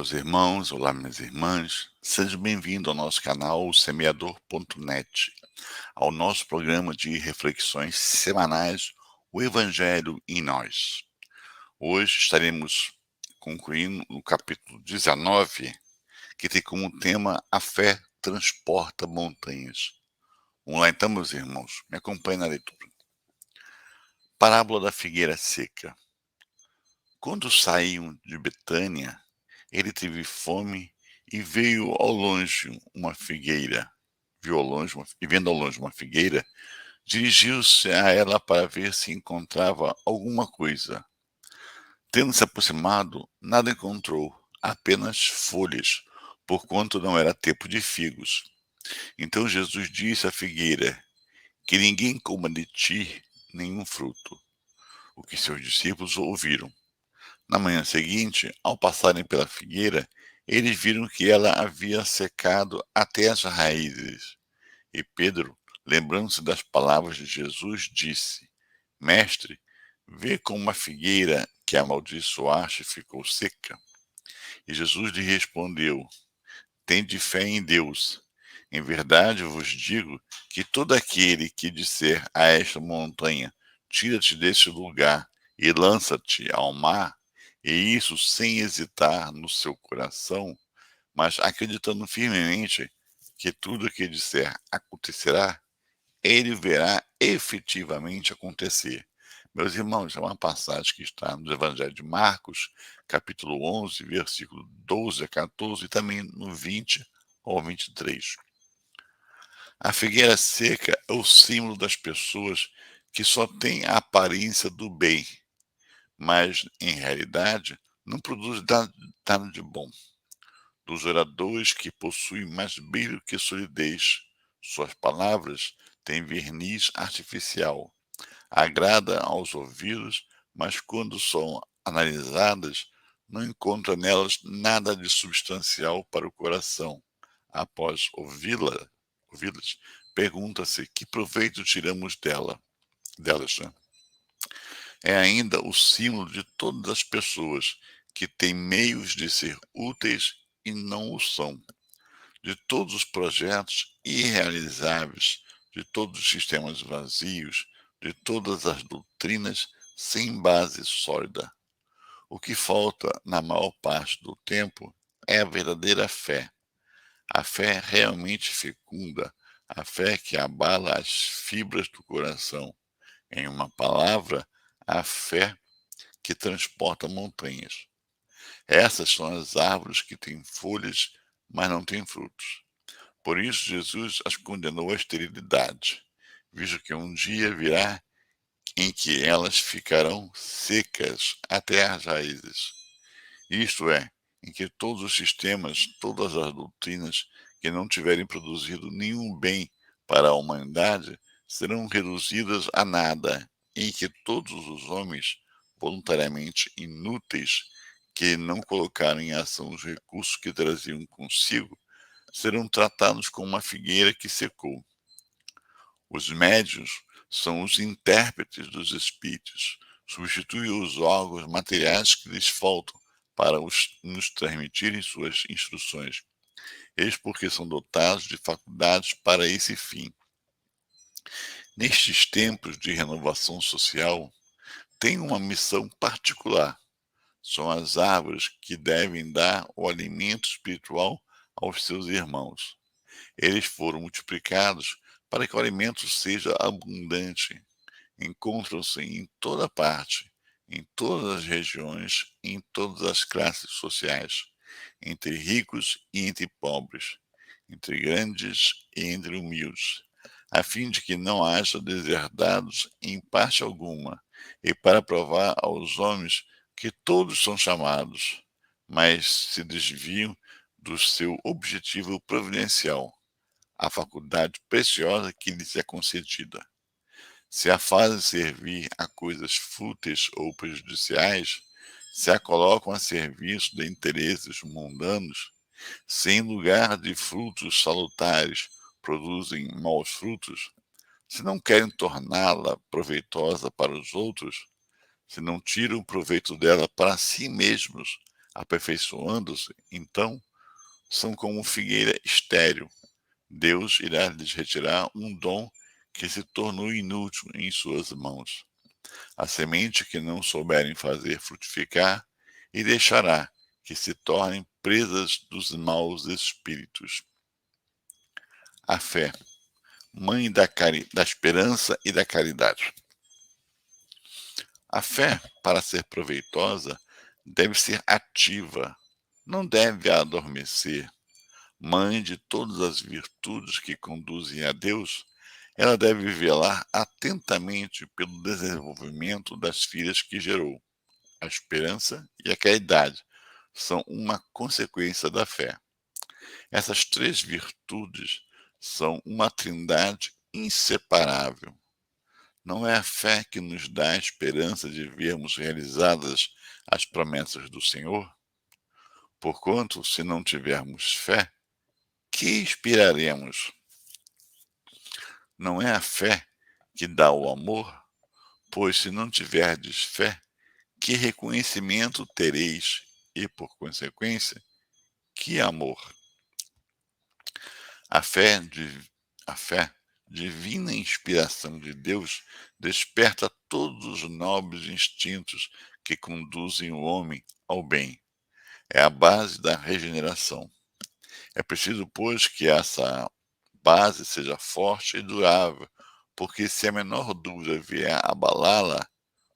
meus irmãos, olá, minhas irmãs. Sejam bem-vindos ao nosso canal semeador.net, ao nosso programa de reflexões semanais, o Evangelho em Nós. Hoje estaremos concluindo o capítulo 19, que tem como tema A Fé Transporta Montanhas. Vamos lá então, meus irmãos, me acompanhem na leitura. Parábola da figueira seca. Quando saíam de Betânia, ele teve fome e veio ao longe uma figueira. Vendo ao longe uma figueira, dirigiu-se a ela para ver se encontrava alguma coisa. Tendo se aproximado, nada encontrou, apenas folhas, porquanto não era tempo de figos. Então Jesus disse à figueira: Que ninguém coma de ti nenhum fruto. O que seus discípulos ouviram. Na manhã seguinte, ao passarem pela figueira, eles viram que ela havia secado até as raízes. E Pedro, lembrando-se das palavras de Jesus, disse: Mestre, vê como a figueira que amaldiçoaste ficou seca. E Jesus lhe respondeu: Tende fé em Deus. Em verdade vos digo que todo aquele que disser a esta montanha: Tira-te deste lugar e lança-te ao mar, e isso sem hesitar no seu coração, mas acreditando firmemente que tudo o que disser acontecerá, ele verá efetivamente acontecer. Meus irmãos, é uma passagem que está no Evangelho de Marcos, capítulo 11, versículo 12 a 14, e também no 20 ao 23. A figueira seca é o símbolo das pessoas que só têm a aparência do bem, mas, em realidade, não produz nada de bom. Dos oradores que possuem mais brilho que solidez, suas palavras têm verniz artificial, agrada aos ouvidos, mas quando são analisadas, não encontra nelas nada de substancial para o coração. Após ouvi-las, pergunta-se que proveito tiramos delas, né? É ainda o símbolo de todas as pessoas que têm meios de ser úteis e não o são, de todos os projetos irrealizáveis, de todos os sistemas vazios, de todas as doutrinas sem base sólida. O que falta na maior parte do tempo é a verdadeira fé, a fé realmente fecunda, a fé que abala as fibras do coração. Em uma palavra, a fé que transporta montanhas. Essas são as árvores que têm folhas, mas não têm frutos. Por isso, Jesus as condenou à esterilidade, visto que um dia virá em que elas ficarão secas até as raízes. Isto é, em que todos os sistemas, todas as doutrinas que não tiverem produzido nenhum bem para a humanidade serão reduzidas a nada, em que todos os homens, voluntariamente inúteis, que não colocaram em ação os recursos que traziam consigo, serão tratados como uma figueira que secou. Os médiuns são os intérpretes dos espíritos, substituem os órgãos materiais que lhes faltam para nos transmitirem suas instruções. Eis porque são dotados de faculdades para esse fim. Nestes tempos de renovação social, tem uma missão particular. São as árvores que devem dar o alimento espiritual aos seus irmãos. Eles foram multiplicados para que o alimento seja abundante. Encontram-se em toda parte, em todas as regiões, em todas as classes sociais, entre ricos e entre pobres, entre grandes e entre humildes, a fim de que não haja deserdados em parte alguma, e para provar aos homens que todos são chamados, mas se desviam do seu objetivo providencial, a faculdade preciosa que lhes é concedida. Se a fazem servir a coisas fúteis ou prejudiciais, se a colocam a serviço de interesses mundanos, se em lugar de frutos salutares produzem maus frutos, se não querem torná-la proveitosa para os outros, se não tiram proveito dela para si mesmos, Aperfeiçoando-se, então, são como figueira estéril. Deus irá lhes retirar um dom que se tornou inútil em suas mãos. A semente que não souberem fazer frutificar, e deixará que se tornem presas dos maus espíritos. A fé, mãe da esperança e da caridade. A fé, para ser proveitosa, deve ser ativa, não deve adormecer. Mãe de todas as virtudes que conduzem a Deus, ela deve velar atentamente pelo desenvolvimento das filhas que gerou. A esperança e a caridade são uma consequência da fé. Essas três virtudes são uma trindade inseparável. Não é a fé que nos dá a esperança de vermos realizadas as promessas do Senhor? Porquanto, se não tivermos fé, que esperaremos? Não é a fé que dá o amor? Pois se não tiverdes fé, que reconhecimento tereis e, por consequência, que amor? A fé, a fé, divina inspiração de Deus, desperta todos os nobres instintos que conduzem o homem ao bem. É a base da regeneração. É preciso, pois, que essa base seja forte e durável, porque se a menor dúvida vier a abalá-la,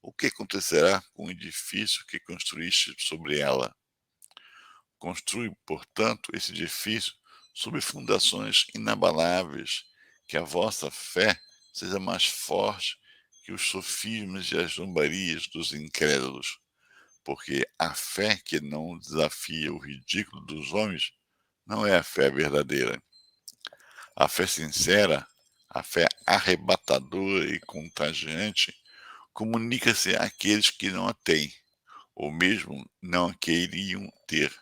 o que acontecerá com o edifício que construíste sobre ela? Construi, portanto, esse edifício sobre fundações inabaláveis, que a vossa fé seja mais forte que os sofismas e as zombarias dos incrédulos, porque a fé que não desafia o ridículo dos homens não é a fé verdadeira. A fé sincera, a fé arrebatadora e contagiante, comunica-se àqueles que não a têm, ou mesmo não a queriam ter.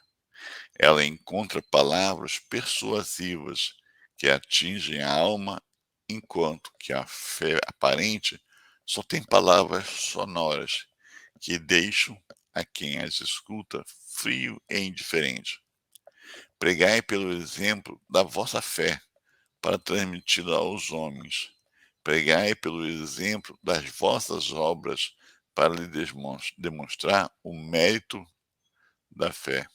Ela encontra palavras persuasivas que atingem a alma, enquanto que a fé aparente só tem palavras sonoras que deixam a quem as escuta frio e indiferente. Pregai pelo exemplo da vossa fé, para transmiti-la aos homens. Pregai pelo exemplo das vossas obras, para lhe demonstrar o mérito da fé.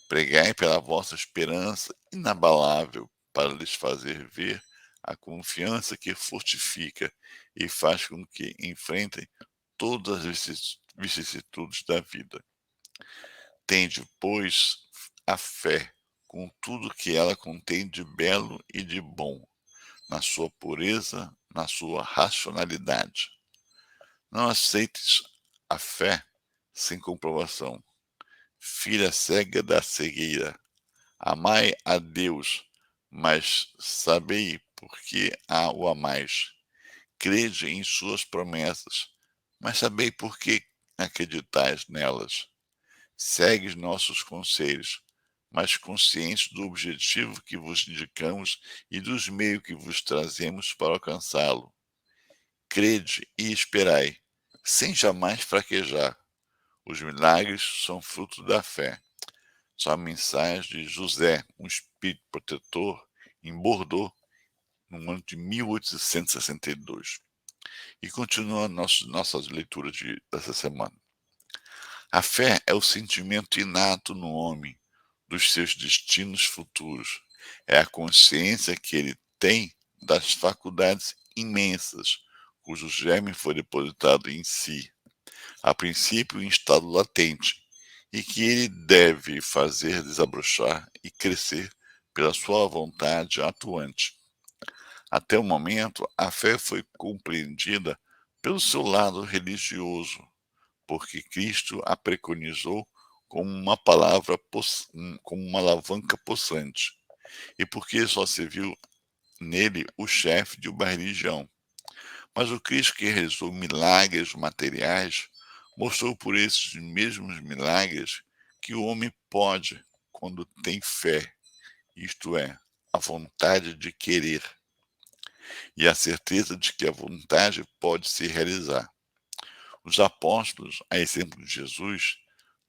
Pregai pela vossa esperança inabalável, para lhes fazer ver a confiança que fortifica e faz com que enfrentem todas as vicissitudes da vida. Tende, pois, a fé com tudo que ela contém de belo e de bom, na sua pureza, na sua racionalidade. Não aceites a fé sem comprovação. Filha cega da cegueira, amai a Deus, mas sabei por que o amais. Crede em suas promessas, mas sabei por que acreditais nelas. Segues nossos conselhos, mas conscientes do objetivo que vos indicamos e dos meios que vos trazemos para alcançá-lo. Crede e esperai, sem jamais fraquejar. Os milagres são fruto da fé. São a mensagem de José, um espírito protetor, em Bordeaux, no ano de 1862. E continua nossas leituras dessa semana. A fé é o sentimento inato no homem dos seus destinos futuros. É a consciência que ele tem das faculdades imensas, cujo germe foi depositado em si, a princípio em estado latente, e que ele deve fazer desabrochar e crescer pela sua vontade atuante. Até o momento, a fé foi compreendida pelo seu lado religioso, porque Cristo a preconizou como uma palavra, como uma alavanca possante, e porque só se viu nele o chefe de uma religião. Mas o Cristo que realizou milagres materiais mostrou por esses mesmos milagres que o homem pode, quando tem fé, isto é, a vontade de querer e a certeza de que a vontade pode se realizar. Os apóstolos, a exemplo de Jesus,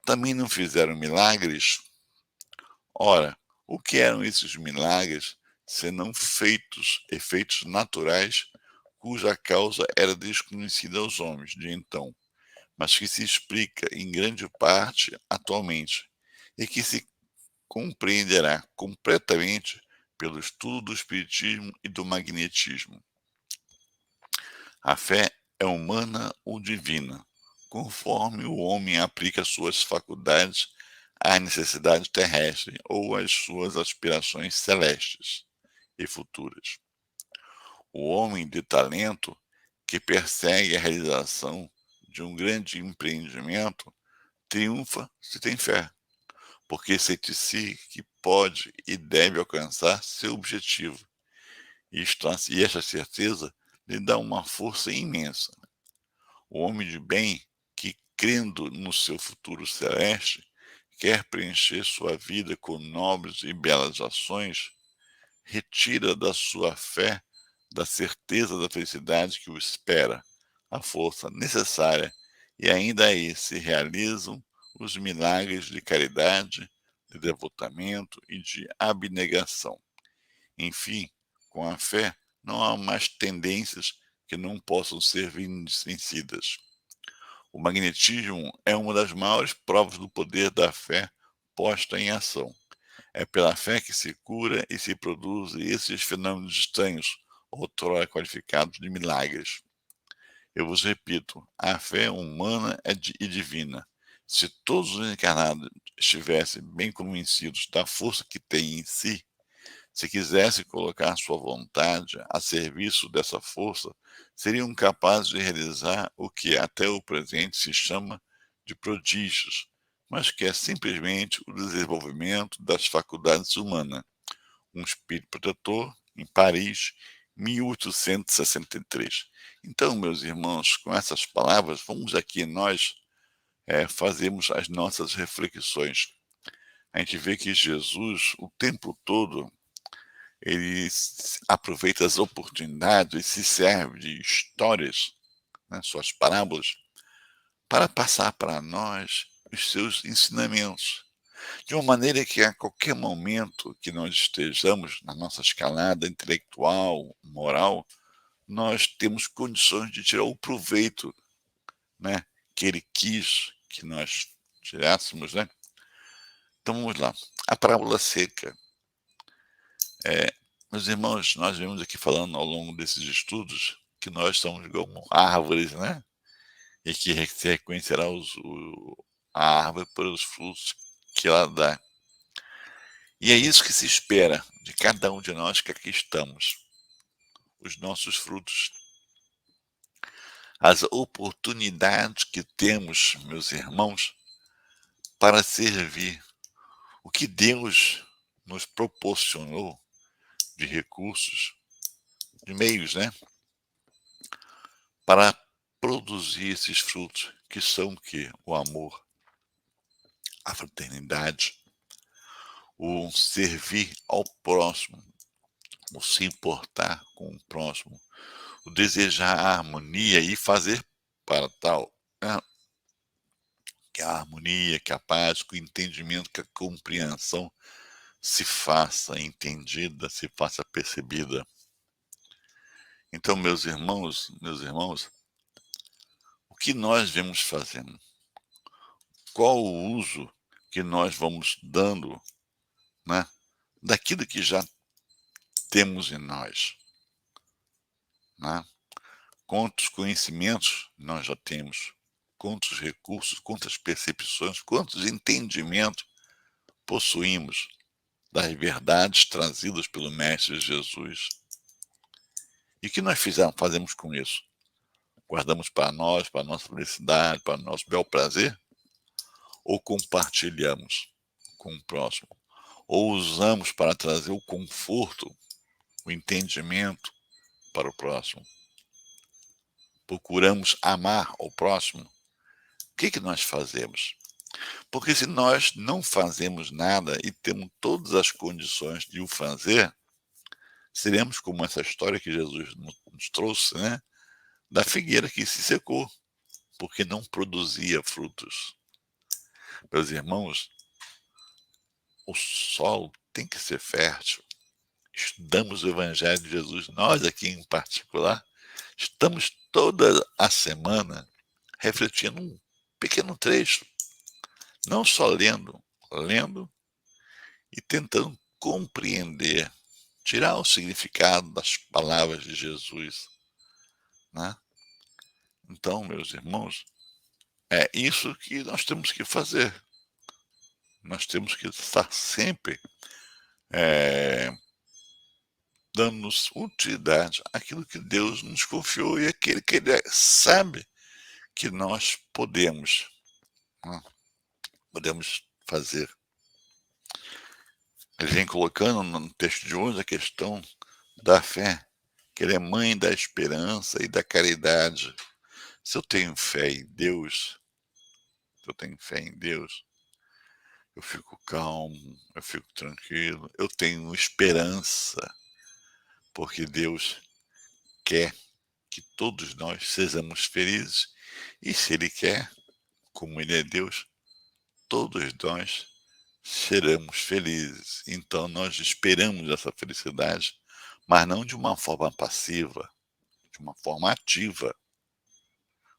também não fizeram milagres? Ora, o que eram esses milagres, senão efeitos naturais, cuja causa era desconhecida aos homens de então, mas que se explica em grande parte atualmente, e que se compreenderá completamente pelo estudo do espiritismo e do magnetismo. A fé é humana ou divina, conforme o homem aplica suas faculdades à necessidade terrestre ou às suas aspirações celestes e futuras. O homem de talento que persegue a realização de um grande empreendimento triunfa se tem fé, porque sente si que pode e deve alcançar seu objetivo, e esta certeza lhe dá uma força imensa. O homem de bem, que crendo no seu futuro celeste, quer preencher sua vida com nobres e belas ações, retira da sua fé, da certeza da felicidade que o espera, a força necessária, e ainda aí se realizam os milagres de caridade, de devotamento e de abnegação. Enfim, com a fé não há mais tendências que não possam ser vencidas. O magnetismo é uma das maiores provas do poder da fé posta em ação. É pela fé que se cura e se produzem esses fenômenos estranhos, outrora qualificados de milagres. Eu vos repito, a fé humana e divina. Se todos os encarnados estivessem bem convencidos da força que têm em si, se quisessem colocar sua vontade a serviço dessa força, seriam capazes de realizar o que até o presente se chama de prodígios, mas que é simplesmente o desenvolvimento das faculdades humanas. Um espírito protetor, em Paris, 1863. Então, meus irmãos, com essas palavras, vamos aqui nós fazermos as nossas reflexões. A gente vê que Jesus, o tempo todo, ele aproveita as oportunidades e se serve de histórias, né, suas parábolas, para passar para nós os seus ensinamentos, de uma maneira que a qualquer momento que nós estejamos na nossa escalada intelectual, moral, nós temos condições de tirar o proveito, né, que ele quis que nós tirássemos, né? Então vamos lá. A parábola seca. Meus irmãos, nós vemos aqui falando ao longo desses estudos que nós somos como árvores, né? E que se reconhecerá a árvore pelos frutos que ela dá. E é isso que se espera de cada um de nós que aqui estamos. Os nossos frutos. As oportunidades que temos, meus irmãos, para servir. O que Deus nos proporcionou de recursos, de meios, né? Para produzir esses frutos, que são o quê? O amor, a fraternidade, o servir ao próximo, o se importar com o próximo, o desejar a harmonia e fazer para tal, né? Que a harmonia, que a paz, que o entendimento, que a compreensão se faça entendida, se faça percebida. Então, meus irmãos, o que nós vamos fazendo? Qual o uso que nós vamos dando, né, daquilo que já temos em nós, né? Quantos conhecimentos nós já temos, quantos recursos, quantas percepções, quantos entendimentos possuímos das verdades trazidas pelo Mestre Jesus. E o que nós fazemos com isso? Guardamos para nós, para a nossa felicidade, para o nosso bel prazer? Ou compartilhamos com o próximo? Ou usamos para trazer o conforto, o entendimento para o próximo? Procuramos amar o próximo? O que nós fazemos? Porque se nós não fazemos nada e temos todas as condições de o fazer, seremos como essa história que Jesus nos trouxe, né? Da figueira que se secou, porque não produzia frutos. Meus irmãos, o solo tem que ser fértil. Estudamos o Evangelho de Jesus, nós aqui em particular, estamos toda a semana refletindo um pequeno trecho, não só lendo e tentando compreender, tirar o significado das palavras de Jesus, né? Então, meus irmãos, é isso que nós temos que fazer. Nós temos que estar sempre eh, dando-nos utilidade àquilo que Deus nos confiou e aquele que Ele sabe que nós podemos, né, podemos fazer. Ele vem colocando no texto de hoje a questão da fé, que Ele é mãe da esperança e da caridade. Se eu tenho fé em Deus, se eu tenho fé em Deus, eu fico calmo, eu fico tranquilo, eu tenho esperança, porque Deus quer que todos nós sejamos felizes. E se Ele quer, como Ele é Deus, todos nós seremos felizes. Então nós esperamos essa felicidade, mas não de uma forma passiva, de uma forma ativa,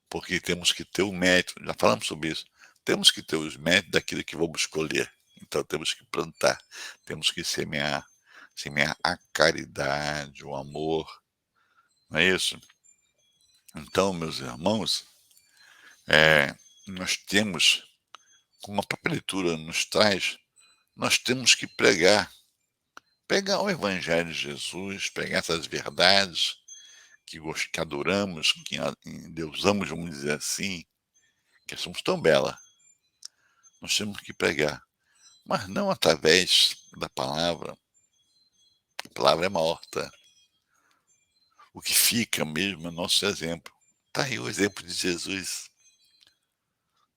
porque temos que ter o mérito, já falamos sobre isso, temos que ter os méritos daquilo que vamos colher. Então temos que plantar, temos que semear a caridade, o amor, não é isso? Então, meus irmãos, nós temos, como a própria leitura nos traz, nós temos que pregar o Evangelho de Jesus, pregar essas verdades que adoramos, que endeusamos, vamos dizer assim, que somos tão bela. Nós temos que pregar, mas não através da palavra. A palavra é morta. O que fica mesmo é nosso exemplo. Está aí o exemplo de Jesus.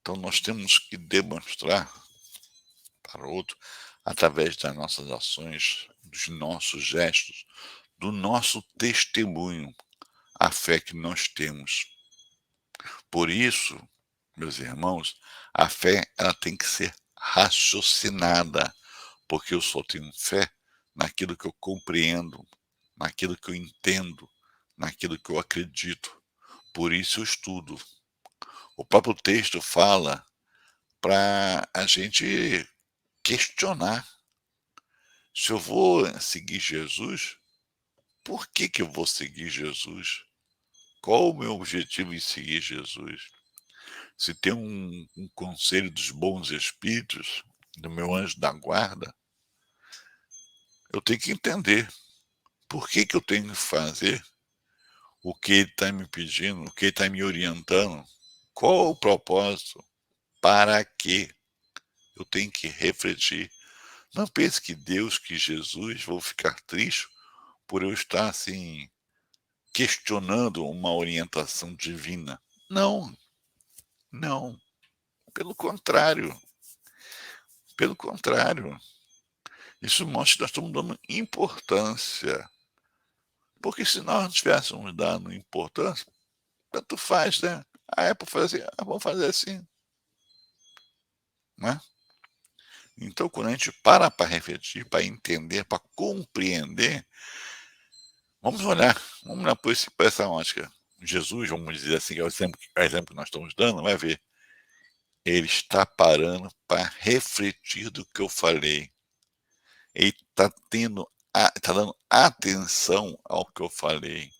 Então nós temos que demonstrar para o outro, através das nossas ações, dos nossos gestos, do nosso testemunho, a fé que nós temos. Por isso, meus irmãos, a fé ela tem que ser raciocinada, porque eu só tenho fé naquilo que eu compreendo, naquilo que eu entendo, naquilo que eu acredito. Por isso eu estudo. O próprio texto fala para a gente questionar. Se eu vou seguir Jesus, por que eu vou seguir Jesus? Qual o meu objetivo em seguir Jesus? Se tem um conselho dos bons espíritos, do meu anjo da guarda, eu tenho que entender por que eu tenho que fazer o que ele está me pedindo, o que ele está me orientando, qual o propósito, para quê? Eu tenho que refletir. Não pense que Deus, que Jesus vão ficar tristes por eu estar assim questionando uma orientação divina. Não, não. Pelo contrário, pelo contrário. Isso mostra que nós estamos dando importância. Porque se nós não estivéssemos dando importância, tanto faz, né? A Apple faz assim, vamos fazer assim, né? Então, quando a gente para refletir, para entender, para compreender, vamos olhar por essa ótica. Jesus, vamos dizer assim, que é o exemplo que nós estamos dando, vai ver. Ele está parando para refletir do que eu falei. Ele está está dando atenção ao que eu falei.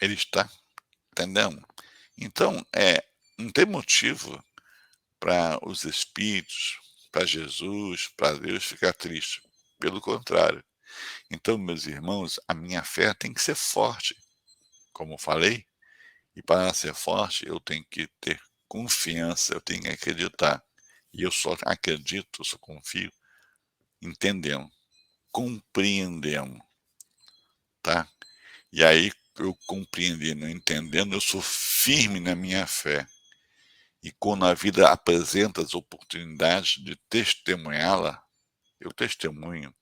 Ele está entendendo? Então, não tem motivo para os espíritos, para Jesus, para Deus ficar triste. Pelo contrário. Então, meus irmãos, a minha fé tem que ser forte, como eu falei, e para ela ser forte, eu tenho que ter confiança, eu tenho que acreditar. E eu só acredito, eu só confio, entendendo, compreendendo, tá? E aí, eu compreendendo, entendendo, eu sou firme na minha fé. E quando a vida apresenta as oportunidades de testemunhá-la, eu testemunho.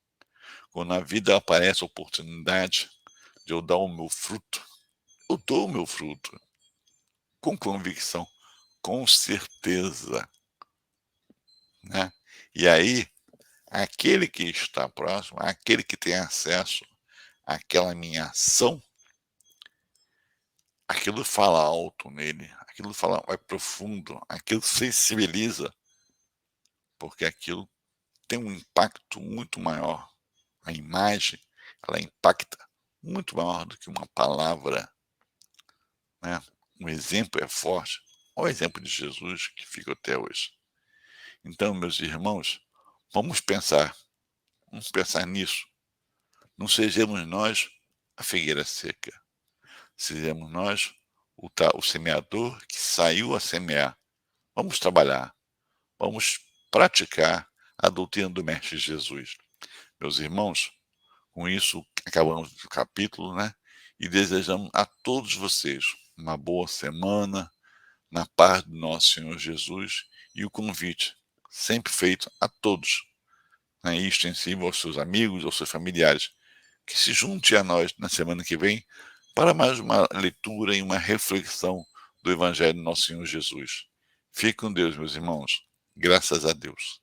Quando a vida aparece a oportunidade de eu dar o meu fruto, eu dou o meu fruto, com convicção, com certeza, né? E aí, aquele que está próximo, aquele que tem acesso àquela minha ação, aquilo fala alto nele, aquilo fala vai profundo, aquilo sensibiliza, porque aquilo tem um impacto muito maior. A imagem, ela impacta muito maior do que uma palavra, né? Um exemplo é forte. Olha o exemplo de Jesus que fica até hoje. Então, meus irmãos, vamos pensar nisso. Não sejamos nós a figueira seca, sejamos nós o semeador que saiu a semear. Vamos trabalhar, vamos praticar a doutrina do Mestre Jesus. Meus irmãos, com isso acabamos o capítulo, né? E desejamos a todos vocês uma boa semana, na paz do nosso Senhor Jesus, e o convite, sempre feito a todos, né, e extensivo aos seus amigos, aos seus familiares, que se junte a nós na semana que vem para mais uma leitura e uma reflexão do Evangelho do nosso Senhor Jesus. Fique com Deus, meus irmãos. Graças a Deus.